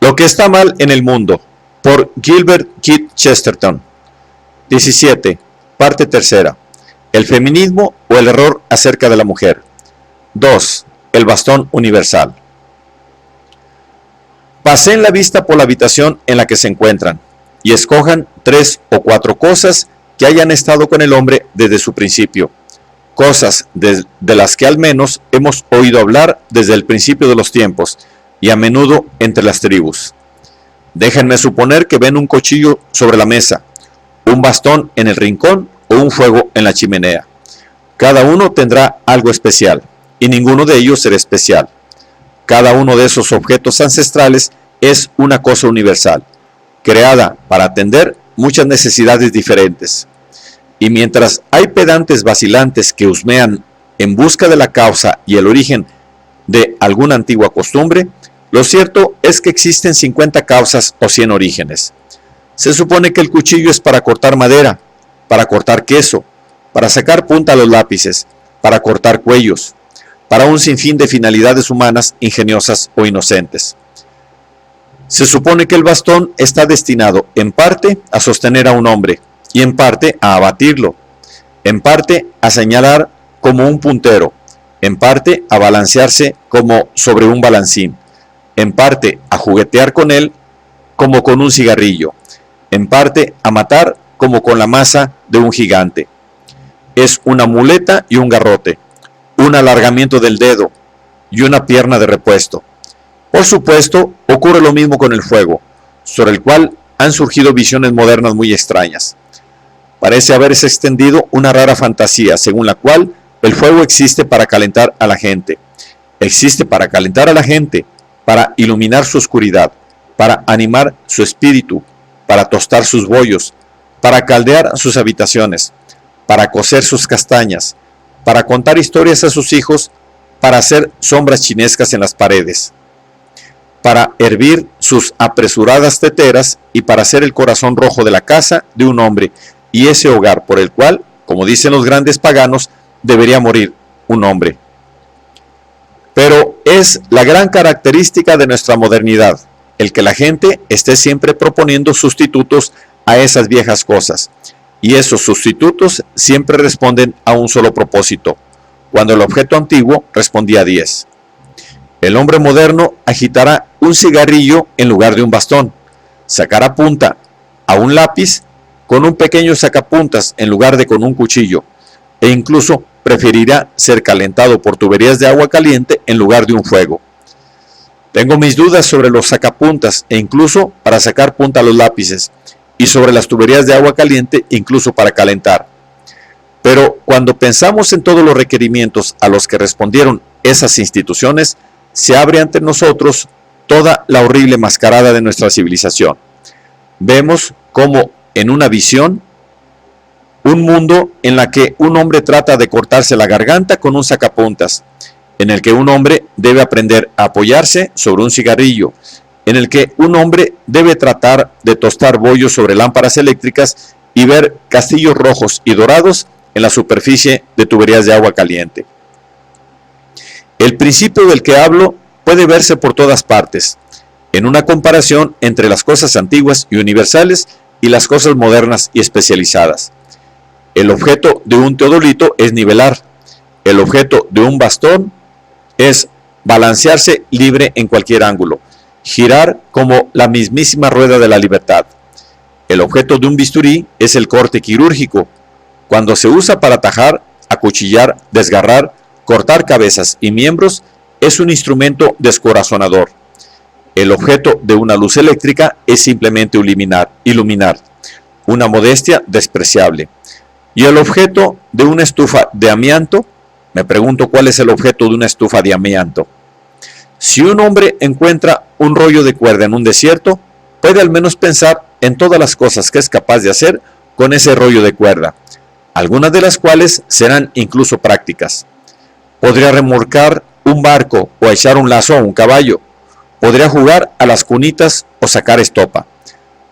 Lo que está mal en el mundo, por Gilbert Keith Chesterton. 17. Parte tercera. El feminismo o el error acerca de la mujer. 2. El bastón universal. Paseen la vista por la habitación en la que se encuentran y escojan 3 o 4 cosas que hayan estado con el hombre desde su principio. Cosas de las que al menos hemos oído hablar desde el principio de los tiempos y a menudo entre las tribus. Déjenme suponer que ven un cuchillo sobre la mesa, un bastón en el rincón o un fuego en la chimenea. Cada uno tendrá algo especial y ninguno de ellos será especial. Cada uno de esos objetos ancestrales es una cosa universal, creada para atender muchas necesidades diferentes. Y mientras hay pedantes vacilantes que husmean en busca de la causa y el origen de alguna antigua costumbre, lo cierto es que existen 50 causas o 100 orígenes. Se supone que el cuchillo es para cortar madera, para cortar queso, para sacar punta a los lápices, para cortar cuellos, para un sinfín de finalidades humanas ingeniosas o inocentes. Se supone que el bastón está destinado en parte a sostener a un hombre y en parte a abatirlo, en parte a señalar como un puntero, en parte a balancearse como sobre un balancín, en parte a juguetear con él como con un cigarrillo, en parte a matar como con la masa de un gigante. Es una muleta y un garrote, un alargamiento del dedo y una pierna de repuesto. Por supuesto, ocurre lo mismo con el fuego, sobre el cual han surgido visiones modernas muy extrañas. Parece haberse extendido una rara fantasía, según la cual el fuego existe para calentar a la gente. Existe para calentar a la gente, para iluminar su oscuridad, para animar su espíritu, para tostar sus bollos, para caldear sus habitaciones, para cocer sus castañas, para contar historias a sus hijos, para hacer sombras chinescas en las paredes, para hervir sus apresuradas teteras y para hacer el corazón rojo de la casa de un hombre y ese hogar por el cual, como dicen los grandes paganos, debería morir un hombre. Pero es la gran característica de nuestra modernidad, el que la gente esté siempre proponiendo sustitutos a esas viejas cosas, y esos sustitutos siempre responden a un solo propósito, cuando el objeto antiguo respondía a 10. El hombre moderno agitará un cigarrillo en lugar de un bastón, sacará punta a un lápiz con un pequeño sacapuntas en lugar de con un cuchillo, e incluso preferirá ser calentado por tuberías de agua caliente en lugar de un fuego. Tengo mis dudas sobre los sacapuntas e incluso para sacar punta a los lápices, y sobre las tuberías de agua caliente incluso para calentar. Pero cuando pensamos en todos los requerimientos a los que respondieron esas instituciones, se abre ante nosotros toda la horrible mascarada de nuestra civilización. Vemos como en una visión un mundo en la que un hombre trata de cortarse la garganta con un sacapuntas, en el que un hombre debe aprender a apoyarse sobre un cigarrillo, en el que un hombre debe tratar de tostar bollos sobre lámparas eléctricas y ver castillos rojos y dorados en la superficie de tuberías de agua caliente. El principio del que hablo puede verse por todas partes, en una comparación entre las cosas antiguas y universales y las cosas modernas y especializadas. El objeto de un teodolito es nivelar, el objeto de un bastón es balancearse libre en cualquier ángulo, girar como la mismísima rueda de la libertad. El objeto de un bisturí es el corte quirúrgico, cuando se usa para tajar, acuchillar, desgarrar, cortar cabezas y miembros, es un instrumento descorazonador. El objeto de una luz eléctrica es simplemente iluminar, una modestia despreciable. Y el objeto de una estufa de amianto, me pregunto cuál es el objeto de una estufa de amianto. Si un hombre encuentra un rollo de cuerda en un desierto, puede al menos pensar en todas las cosas que es capaz de hacer con ese rollo de cuerda, algunas de las cuales serán incluso prácticas. Podría remolcar un barco o echar un lazo a un caballo. Podría jugar a las cunitas o sacar estopa.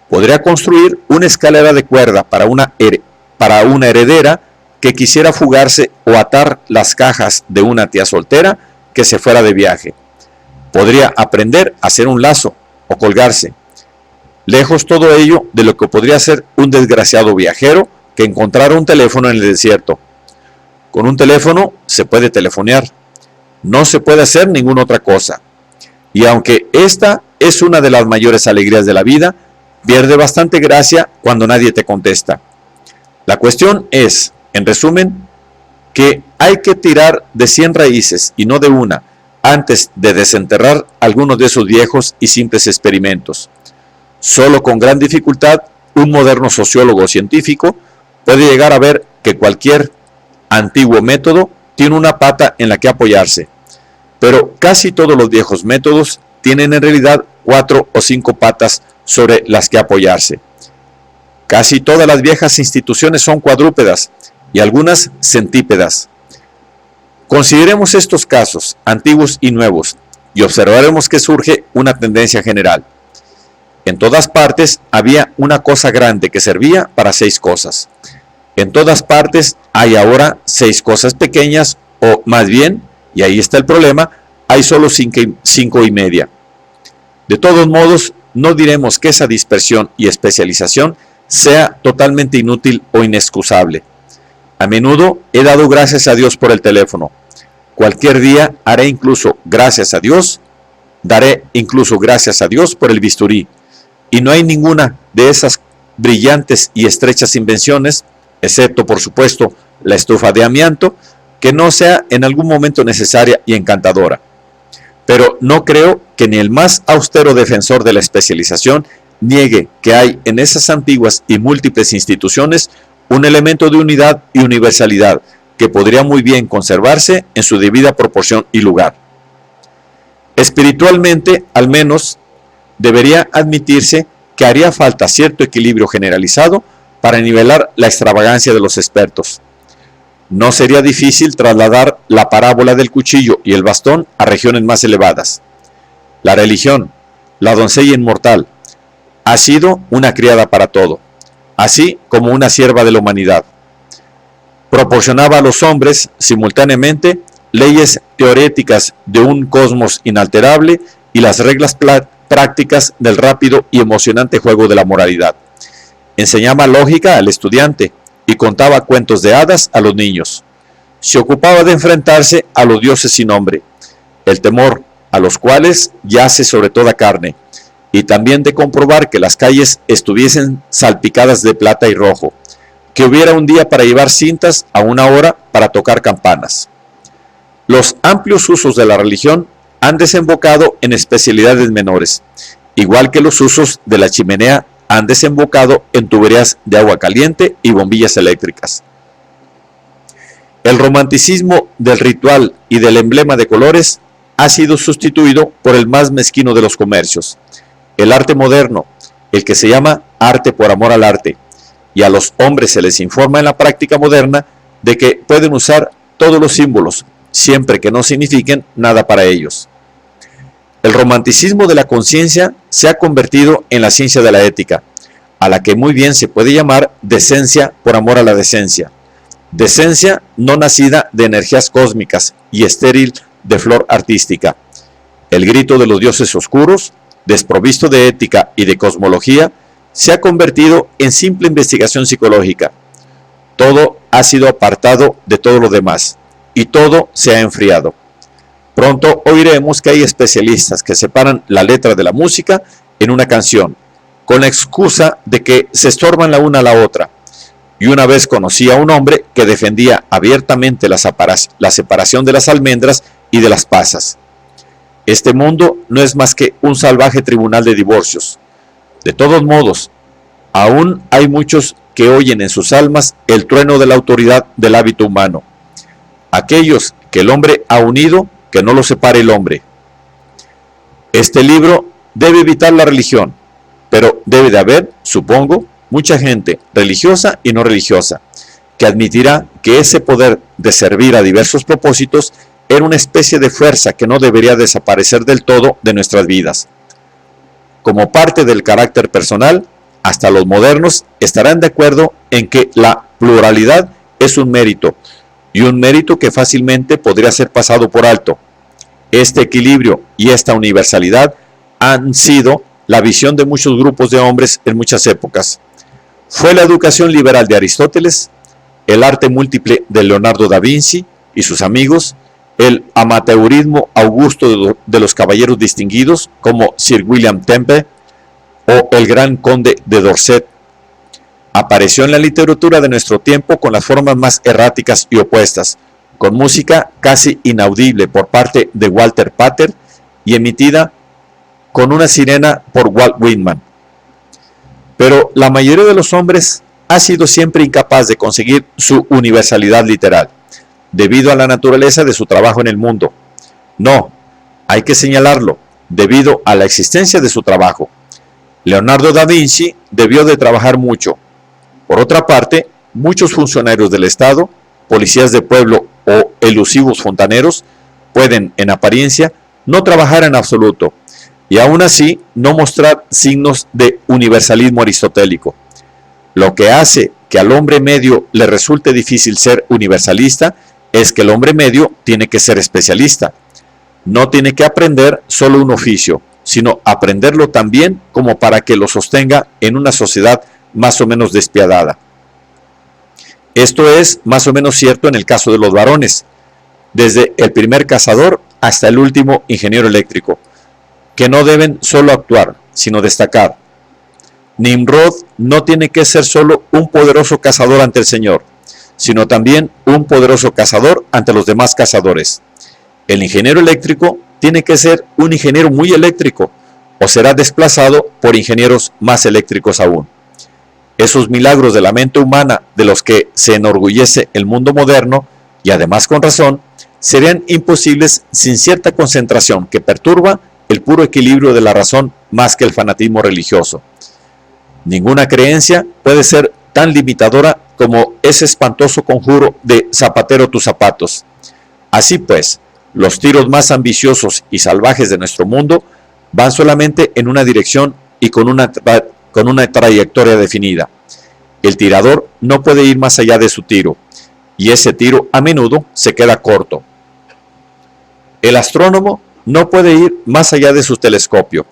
Podría construir una escalera de cuerda para una heredera que quisiera fugarse o atar las cajas de una tía soltera que se fuera de viaje. Podría aprender a hacer un lazo, o colgarse. Lejos todo ello de lo que podría ser un desgraciado viajero que encontrara un teléfono en el desierto. Con un teléfono se puede telefonear, no se puede hacer ninguna otra cosa. Y aunque esta es una de las mayores alegrías de la vida, pierde bastante gracia cuando nadie te contesta. La cuestión es, en resumen, que hay que tirar de 100 raíces y no de una, antes de desenterrar algunos de esos viejos y simples experimentos. Solo con gran dificultad, un moderno sociólogo o científico puede llegar a ver que cualquier antiguo método tiene una pata en la que apoyarse, pero casi todos los viejos métodos tienen en realidad 4 o 5 patas sobre las que apoyarse. Casi todas las viejas instituciones son cuadrúpedas y algunas centípedas. Consideremos estos casos, antiguos y nuevos, y observaremos que surge una tendencia general. En todas partes había una cosa grande que servía para 6 cosas. En todas partes hay ahora 6 cosas pequeñas, o más bien, y ahí está el problema, hay solo 5 y media. De todos modos, no diremos que esa dispersión y especialización sea totalmente inútil o inexcusable. A menudo he dado gracias a Dios por el teléfono. Cualquier día daré incluso gracias a Dios por el bisturí. Y no hay ninguna de esas brillantes y estrechas invenciones, excepto por supuesto la estufa de amianto, que no sea en algún momento necesaria y encantadora. Pero no creo que ni el más austero defensor de la especialización niegue que hay en esas antiguas y múltiples instituciones un elemento de unidad y universalidad que podría muy bien conservarse en su debida proporción y lugar. Espiritualmente, al menos, debería admitirse que haría falta cierto equilibrio generalizado para nivelar la extravagancia de los expertos. No sería difícil trasladar la parábola del cuchillo y el bastón a regiones más elevadas. La religión, la doncella inmortal, ha sido una criada para todo, así como una sierva de la humanidad. Proporcionaba a los hombres, simultáneamente, leyes teoréticas de un cosmos inalterable y las reglas prácticas del rápido y emocionante juego de la moralidad. Enseñaba lógica al estudiante y contaba cuentos de hadas a los niños. Se ocupaba de enfrentarse a los dioses sin nombre, el temor a los cuales yace sobre toda carne, y también de comprobar que las calles estuviesen salpicadas de plata y rojo, que hubiera un día para llevar cintas a una hora para tocar campanas. Los amplios usos de la religión han desembocado en especialidades menores, igual que los usos de la chimenea han desembocado en tuberías de agua caliente y bombillas eléctricas. El romanticismo del ritual y del emblema de colores ha sido sustituido por el más mezquino de los comercios, el arte moderno, el que se llama arte por amor al arte, y a los hombres se les informa en la práctica moderna de que pueden usar todos los símbolos, siempre que no signifiquen nada para ellos. El romanticismo de la conciencia se ha convertido en la ciencia de la ética, a la que muy bien se puede llamar decencia por amor a la decencia. Decencia no nacida de energías cósmicas y estéril de flor artística. El grito de los dioses oscuros, desprovisto de ética y de cosmología, se ha convertido en simple investigación psicológica. Todo ha sido apartado de todo lo demás y todo se ha enfriado. Pronto oiremos que hay especialistas que separan la letra de la música en una canción, con la excusa de que se estorban la una a la otra. Y una vez conocí a un hombre que defendía abiertamente la separación de las almendras y de las pasas. Este mundo no es más que un salvaje tribunal de divorcios. De todos modos, aún hay muchos que oyen en sus almas el trueno de la autoridad del hábito humano. Aquellos que el hombre ha unido, que no lo separe el hombre. Este libro debe evitar la religión, pero debe de haber, supongo, mucha gente religiosa y no religiosa, que admitirá que ese poder de servir a diversos propósitos era una especie de fuerza que no debería desaparecer del todo de nuestras vidas. Como parte del carácter personal, hasta los modernos estarán de acuerdo en que la pluralidad es un mérito, y un mérito que fácilmente podría ser pasado por alto. Este equilibrio y esta universalidad han sido la visión de muchos grupos de hombres en muchas épocas. Fue la educación liberal de Aristóteles, el arte múltiple de Leonardo da Vinci y sus amigos, el amateurismo augusto de los caballeros distinguidos como Sir William Temple o el gran conde de Dorset. Apareció en la literatura de nuestro tiempo con las formas más erráticas y opuestas, con música casi inaudible por parte de Walter Pater y emitida con una sirena por Walt Whitman. Pero la mayoría de los hombres ha sido siempre incapaz de conseguir su universalidad literal, debido a la naturaleza de su trabajo en el mundo. No, hay que señalarlo, debido a la existencia de su trabajo. Leonardo da Vinci debió de trabajar mucho. Por otra parte, muchos funcionarios del Estado, policías de pueblo o elusivos fontaneros pueden, en apariencia, no trabajar en absoluto y aún así no mostrar signos de universalismo aristotélico. Lo que hace que al hombre medio le resulte difícil ser universalista es que el hombre medio tiene que ser especialista. No tiene que aprender solo un oficio, sino aprenderlo también como para que lo sostenga en una sociedad más o menos despiadada. Esto es más o menos cierto en el caso de los varones, desde el primer cazador hasta el último ingeniero eléctrico, que no deben solo actuar, sino destacar. Nimrod no tiene que ser solo un poderoso cazador ante el Señor, sino también un poderoso cazador ante los demás cazadores. El ingeniero eléctrico tiene que ser un ingeniero muy eléctrico, o será desplazado por ingenieros más eléctricos aún. Esos milagros de la mente humana de los que se enorgullece el mundo moderno, y además con razón, serían imposibles sin cierta concentración que perturba el puro equilibrio de la razón más que el fanatismo religioso. Ninguna creencia puede ser tan limitadora como ese espantoso conjuro de zapatero tus zapatos. Así pues, los tiros más ambiciosos y salvajes de nuestro mundo van solamente en una dirección y con una trayectoria definida. El tirador no puede ir más allá de su tiro, y ese tiro a menudo se queda corto. El astrónomo no puede ir más allá de su telescopio,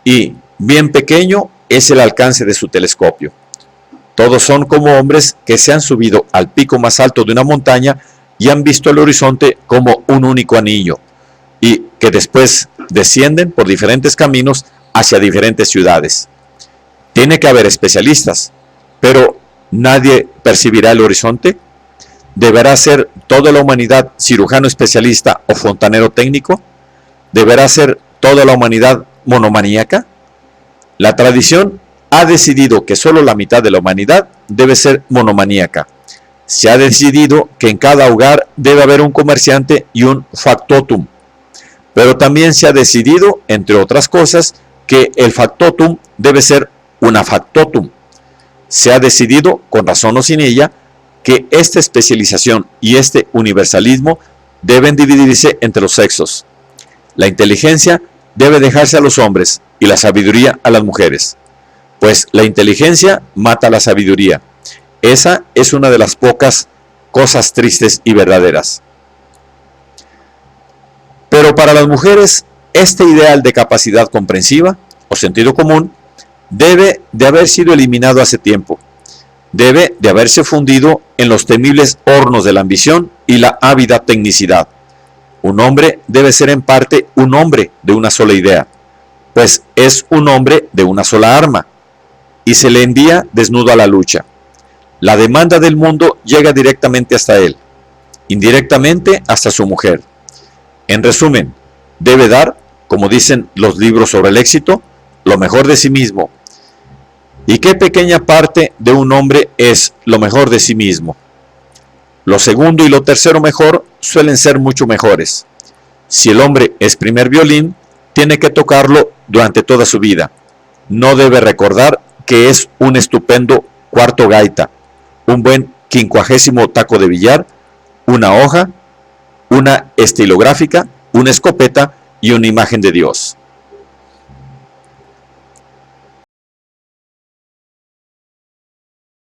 y bien pequeño es el alcance de su telescopio. Todos son como hombres que se han subido al pico más alto de una montaña y han visto el horizonte como un único anillo, y que después descienden por diferentes caminos hacia diferentes ciudades. Tiene que haber especialistas, pero ¿nadie percibirá el horizonte? ¿Deberá ser toda la humanidad cirujano especialista o fontanero técnico? ¿Deberá ser toda la humanidad monomaníaca? La tradición ha decidido que solo la mitad de la humanidad debe ser monomaníaca. Se ha decidido que en cada hogar debe haber un comerciante y un factotum. Pero también se ha decidido, entre otras cosas, que el factotum debe ser una factotum. Se ha decidido, con razón o sin ella, que esta especialización y este universalismo deben dividirse entre los sexos. La inteligencia debe dejarse a los hombres y la sabiduría a las mujeres, pues la inteligencia mata a la sabiduría. Esa es una de las pocas cosas tristes y verdaderas. Pero para las mujeres, este ideal de capacidad comprensiva o sentido común debe de haber sido eliminado hace tiempo. Debe de haberse fundido en los temibles hornos de la ambición y la ávida tecnicidad. Un hombre debe ser en parte un hombre de una sola idea, pues es un hombre de una sola arma, y se le envía desnudo a la lucha. La demanda del mundo llega directamente hasta él, indirectamente hasta su mujer. En resumen, debe dar, como dicen los libros sobre el éxito, lo mejor de sí mismo. ¿Y qué pequeña parte de un hombre es lo mejor de sí mismo? Lo segundo y lo tercero mejor suelen ser mucho mejores. Si el hombre es primer violín, tiene que tocarlo durante toda su vida. No debe recordar que es un estupendo cuarto gaita, un buen 50º taco de billar, una hoja, una estilográfica, una escopeta y una imagen de Dios.